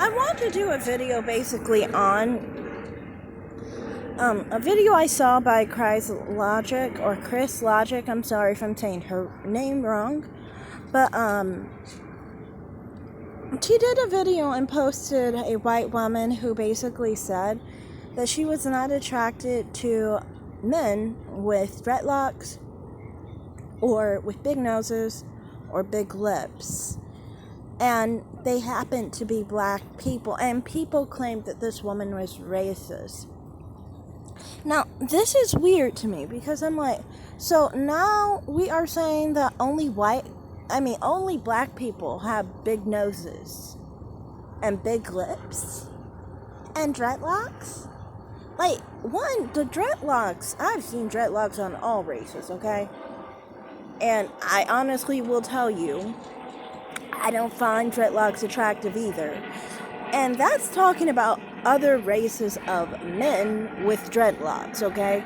I want to do a video basically on a video I saw by Chris Logic. I'm sorry if I'm saying her name wrong, but she did a video and posted a white woman who basically said that she was not attracted to men with dreadlocks or with big noses or big lips. And they happened to be black people, and people claimed that this woman was racist. Now, this is weird to me because I'm like, so now we are saying that only black people have big noses and big lips and dreadlocks? Like, the dreadlocks, I've seen dreadlocks on all races, okay? And I honestly will tell you, I don't find dreadlocks attractive either. And that's talking about other races of men with dreadlocks, okay?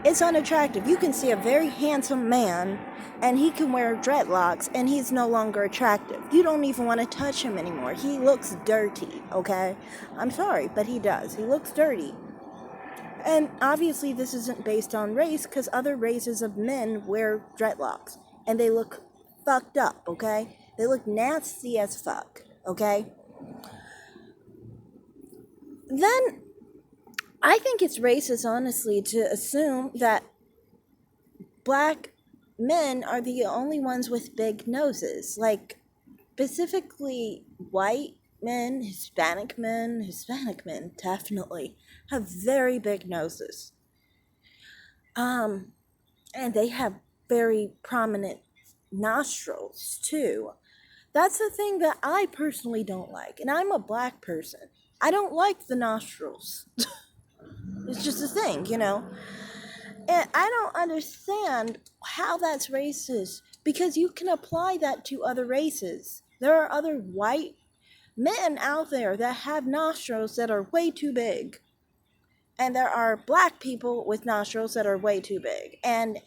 It's unattractive. You can see a very handsome man and he can wear dreadlocks and he's no longer attractive. You don't even want to touch him anymore. He looks dirty, okay? I'm sorry, but he does. He looks dirty. And obviously this isn't based on race because other races of men wear dreadlocks and they look fucked up, okay? They look nasty as fuck, okay? Then I think it's racist, honestly, to assume that black men are the only ones with big noses. Like, specifically white men, Hispanic men definitely have very big noses. And they have very prominent nostrils, too. That's the thing that I personally don't like. And I'm a black person. I don't like the nostrils. It's just a thing, you know? And I don't understand how that's racist because you can apply that to other races. There are other white men out there that have nostrils that are way too big. And there are black people with nostrils that are way too big. And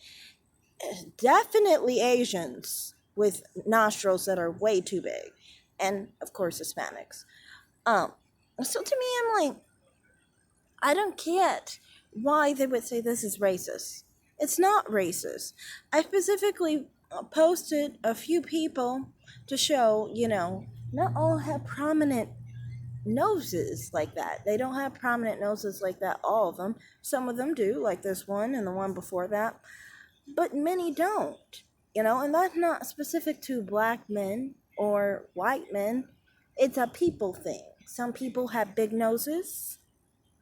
definitely Asians with nostrils that are way too big. And of course Hispanics. So to me, I'm like, I don't get why they would say this is racist. It's not racist. I specifically posted a few people to show, not all have prominent noses like that. They don't have prominent noses like that, all of them. Some of them do, like this one and the one before that. But many don't, and that's not specific to black men or white men. It's a people thing. Some people have big noses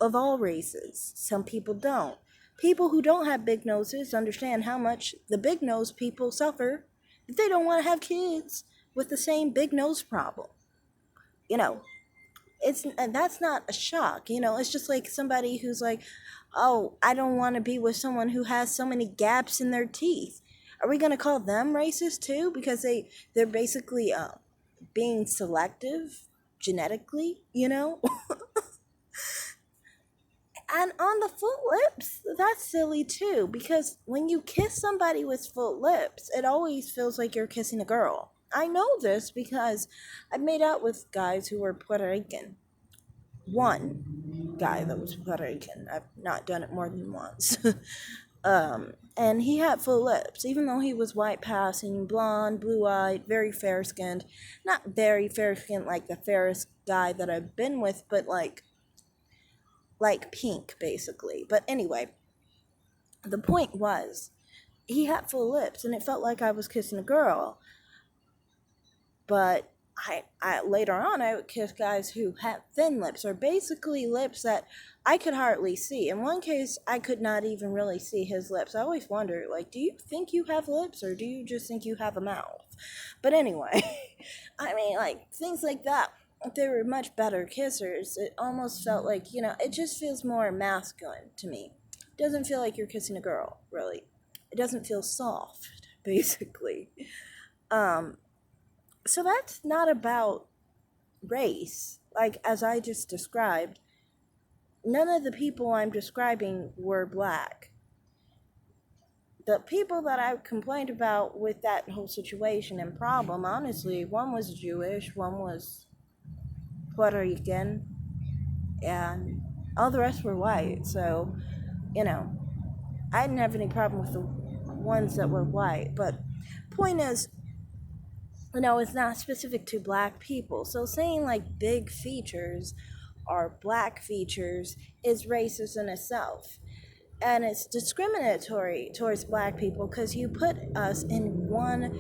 of all races. Some people don't. People who don't have big noses understand how much the big nose people suffer if they don't want to have kids with the same big nose problem. And that's not a shock. It's just like somebody who's like, oh, I don't want to be with someone who has so many gaps in their teeth. Are we going to call them racist too? Because they're basically being selective genetically, And on the full lips, that's silly too, because when you kiss somebody with full lips, it always feels like you're kissing a girl. I know this because I've made out with guys who were Puerto Rican. One guy that was Puerto Rican. I've not done it more than once. And he had full lips, even though he was white passing, blonde, blue-eyed, very fair-skinned. Not very fair-skinned like the fairest guy that I've been with, but like pink, basically. But anyway, the point was, he had full lips, and it felt like I was kissing a girl. But I later on, I would kiss guys who had thin lips, or basically lips that I could hardly see. In one case, I could not even really see his lips. I always wonder, like, do you think you have lips, or do you just think you have a mouth? But anyway, I mean, like, things like that. They were much better kissers. It almost felt like, it just feels more masculine to me. It doesn't feel like you're kissing a girl, really. It doesn't feel soft, basically. So that's not about race. Like, as I just described, none of the people I'm describing were black. The people that I complained about with that whole situation and problem, honestly, one was Jewish, one was Puerto Rican, and all the rest were white. So, you know, I didn't have any problem with the ones that were white. But point is, it's not specific to black people. So saying like big features are black features is racist in itself. And it's discriminatory towards black people because you put us in one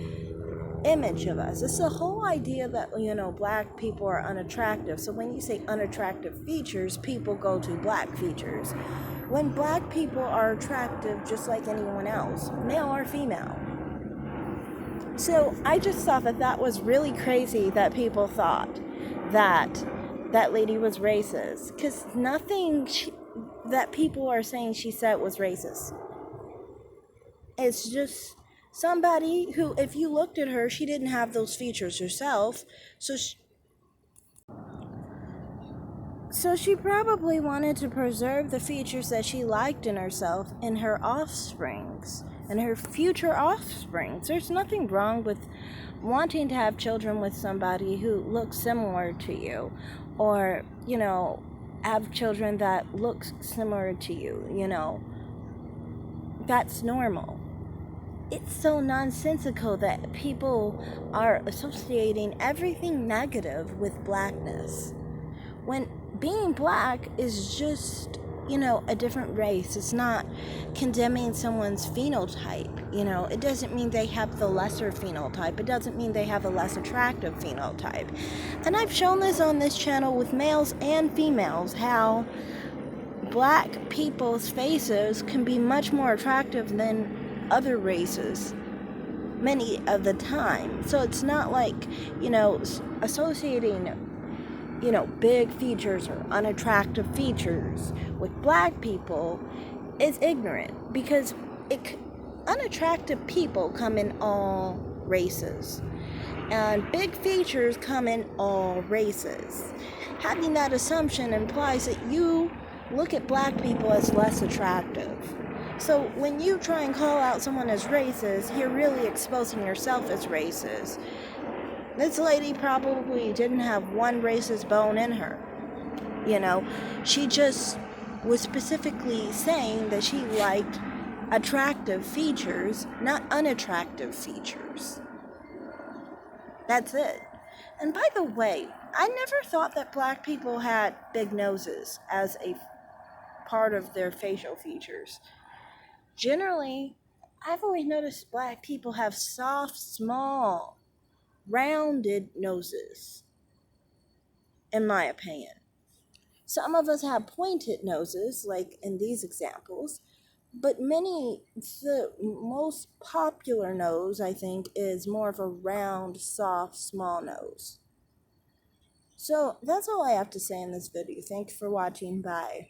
image of us. It's the whole idea that, black people are unattractive. So when you say unattractive features, people go to black features. When black people are attractive just like anyone else, male or female. So I just thought that was really crazy that people thought that that lady was racist, because nothing that people are saying she said was racist. It's just somebody who, if you looked at her, she didn't have those features herself, so she probably wanted to preserve the features that she liked in herself in her offsprings and her future offsprings. There's nothing wrong with wanting to have children with somebody who looks similar to you, or, have children that look similar to you. That's normal. It's so nonsensical that people are associating everything negative with blackness, when being black is just, a different race. It's not condemning someone's phenotype. It doesn't mean they have the lesser phenotype. It doesn't mean they have a less attractive phenotype. And I've shown this on this channel with males and females, how black people's faces can be much more attractive than other races many of the time. So it's not like, associating big features or unattractive features with black people is ignorant, because unattractive people come in all races, and big features come in all races. Having that assumption implies that you look at black people as less attractive. So when you try and call out someone as racist, you're really exposing yourself as racist. This lady probably didn't have one racist bone in her. She just was specifically saying that she liked attractive features, not unattractive features. That's it. And by the way, I never thought that black people had big noses as a part of their facial features. Generally, I've always noticed black people have soft, small, rounded noses, in my opinion. Some of us have pointed noses, like in these examples, but the most popular nose, I think, is more of a round, soft, small nose. So that's all I have to say in this video. Thanks for watching. Bye.